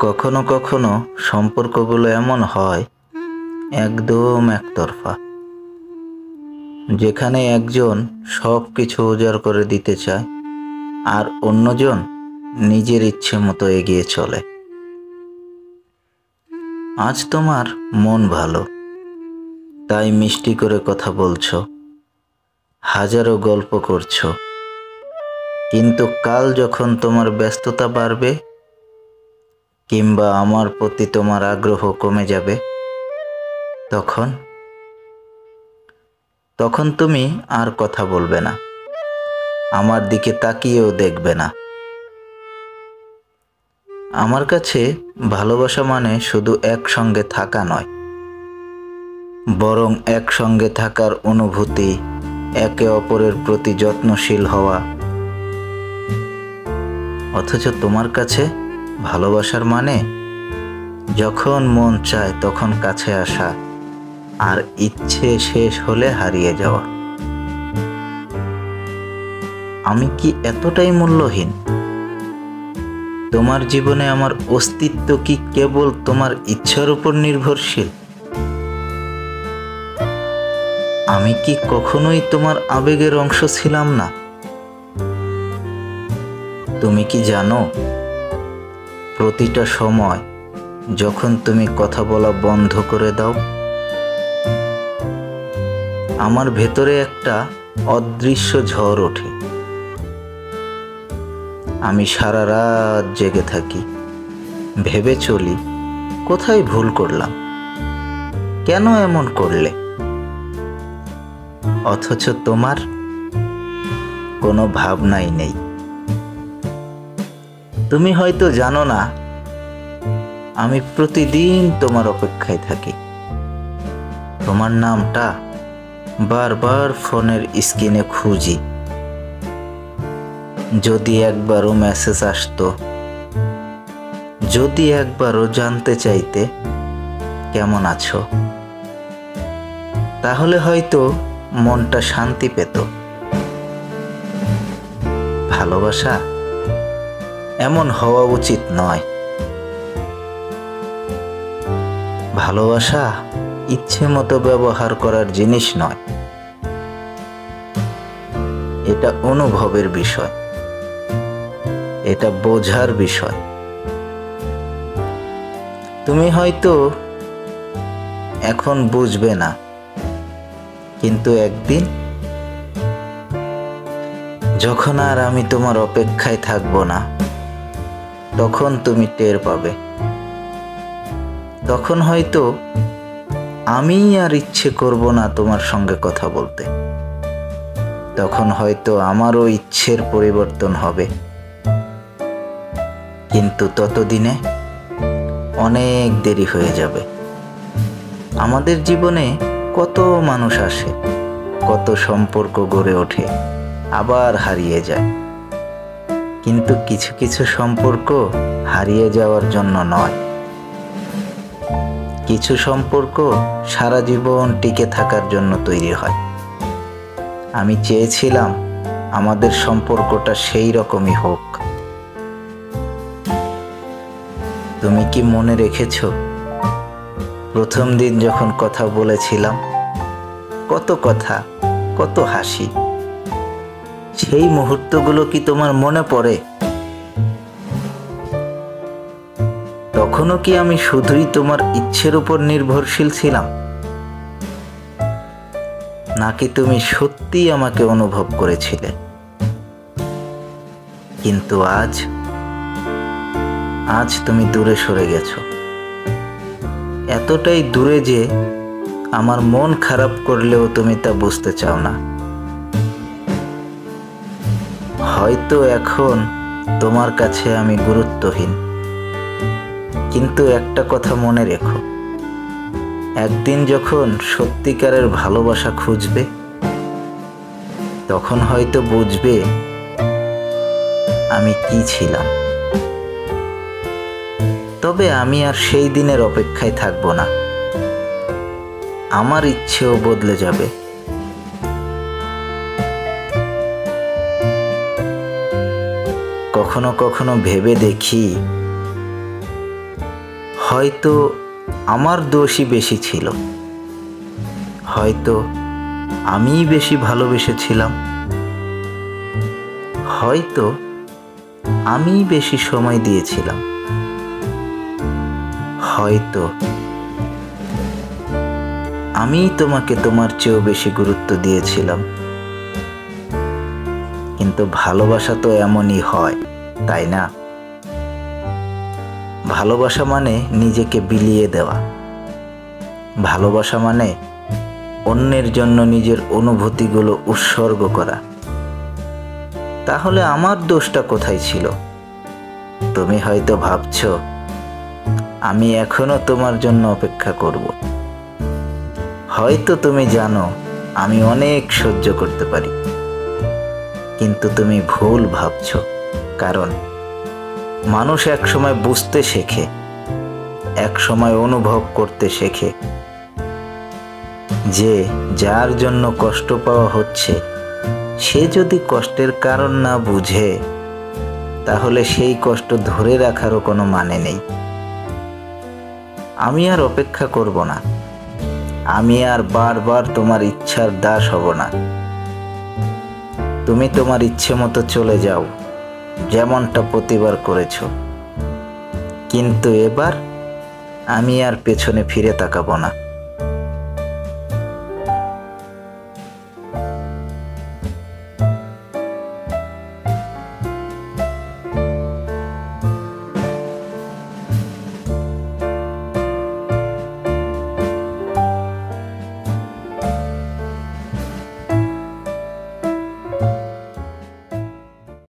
কখনো কখনো সম্পর্কগুলো এমন হয় একদম একতরফা, যেখানে একজন সব কিছু উজাড় করে দিতে চায় আর অন্যজন নিজের ইচ্ছে মতো এগিয়ে চলে। আজ তোমার মন ভালো, তাই মিষ্টি করে কথা বলছো, হাজারো গল্প করছো, কিন্তু কাল যখন তোমার ব্যস্ততা বাড়বে কিংবা আমার প্রতি তোমার আগ্রহ কমে যাবে, তখন তখন তুমি আর কথা বলবে না, আমার দিকে তাকিয়েও দেখবে না। আমার কাছে ভালোবাসা মানে শুধু একসঙ্গে থাকা নয়, বরং একসঙ্গে থাকার অনুভূতি, একে অপরের প্রতি যত্নশীল হওয়া। অথচ তোমার কাছে ভালোবাসার মানে যখন মন চায় তখন কাছে আসা, আর ইচ্ছে শেষ হলে হারিয়ে যাওয়া। আমি কি এতটাই মূল্যহীন? তোমার জীবনে আমার অস্তিত্ব কি কেবল তোমার ইচ্ছার উপর নির্ভরশীল? আমি কি কখনোই তোমার আবেগের অংশ ছিলাম না? তুমি কি জানো, প্রতিটা সময় যখন তুমি কথা বলা বন্ধ করে দাও, আমার ভেতরে একটা অদৃশ্য ঝড় ওঠে। আমি সারা রাত জেগে থাকি, ভেবে চলি কোথায় ভুল করলাম, কেন এমন করলে। অথচ তোমার কোনো ভাবনাই নেই। তুমি হয়তো জানো না, আমি প্রতিদিন তোমার অপেক্ষায় থাকি। তোমার নামটা বারবার ফোনের স্ক্রিনে খুঁজি, যদি একবারও মেসেজ আসতো, যদি একবারও জানতে চাইতে কেমন আছো, তাহলে হয়তো মনটা শান্তি পেত। ভালোবাসা এমন হওয়া উচিত নয়। ভালোবাসা ইচ্ছে মতো ব্যবহার করার জিনিস নয়, এটা অনুভবের বিষয়, এটা বোঝার বিষয়। তুমি হয়তো এখন বুঝবে না, কিন্তু একদিন যখন আর আমি তোমার অপেক্ষায় থাকবো না, তখন তুমি টের পাবে। তখন হয়তো আমি আর ইচ্ছে করব না তোমার সঙ্গে কথা বলতে। তখন হয়তো আমারও ইচ্ছের পরিবর্তন হবে, কিন্তু ততদিনে অনেক দেরি হয়ে যাবে। আমাদের জীবনে কত মানুষ আসে, কত সম্পর্ক গড়ে ওঠে, আবার হারিয়ে যায়। কিন্তু কিছু কিছু সম্পর্ক হারিয়ে যাওয়ার জন্য নয়, কিছু সম্পর্ক সারা জীবন টিকে থাকার জন্য তৈরি হয়। আমি চেয়েছিলাম আমাদের সম্পর্কটা সেই রকমই হোক। তুমি কি মনে রেখেছো, প্রথম দিন যখন কথা বলেছিলাম, কত কথা, কত হাসি, সেই মুহূর্তগুলো কি তোমার মনে পড়ে? তখনও কি আমি শুধুই তোমার ইচ্ছের উপর নির্ভরশীল ছিলাম, নাকি তুমি সত্যিই আমাকে অনুভব করেছিলে? কিন্তু আজ তুমি দূরে সরে গেছো, এতটাই দূরে যে আমার মন খারাপ করলেও তুমি তা বুঝতে চাও না। হয়তো এখন তোমার কাছে আমি গুরুত্বহীন, কিন্তু একটা কথা মনে রেখো, একদিন যখন সত্যিকারের ভালোবাসা খুঁজবে, তখন হয়তো বুঝবে আমি কি ছিলাম। তবে আমি আর সেই দিনের অপেক্ষায় থাকবো না, আমার ইচ্ছেও বদলে যাবে। কখনো কখনো ভেবে দেখি, হয়তো আমার দোষই বেশি ছিল, হয়তো আমিই বেশি ভালোবেসেছিলাম, হয়তো আমিই বেশি সময় দিয়েছিলাম, হয়তো আমিই তোমাকে তোমার চেয়েও বেশি গুরুত্ব দিয়েছিলাম। কিন্তু ভালোবাসা তো এমনই হয়, তাই না? ভালোবাসা মানে নিজেকে বিলিয়ে দেওয়া, ভালোবাসা মানে অন্যের জন্য নিজের অনুভূতিগুলো উৎসর্গ করা। তাহলে আমার দোষটা কোথায় ছিল? তুমি হয়তো ভাবছো আমি এখনো তোমার জন্য অপেক্ষা করব। হয়তো তুমি জানো আমি অনেক সহ্য করতে পারি, কিন্তু তুমি ভুল ভাবছো। কারণ মানুষ একসময় বুঝতে শেখে, একসময় অনুভব করতে শেখে যে যার জন্য কষ্ট পাওয়া হচ্ছে সে যদি কষ্টের কারণ না বুঝে তাহলে সেই কষ্ট ধরে রাখারও কোনো মানে নেই। আমি আর অপেক্ষা করব না, আমি আর বারবার তোমার ইচ্ছার দাস হব না। তুমি তোমার ইচ্ছে মতো চলে যাও, যেমনটা প্রতিবার করেছ, কিন্তু এবার আমি আর পেছনে ফিরে তাকাবো না।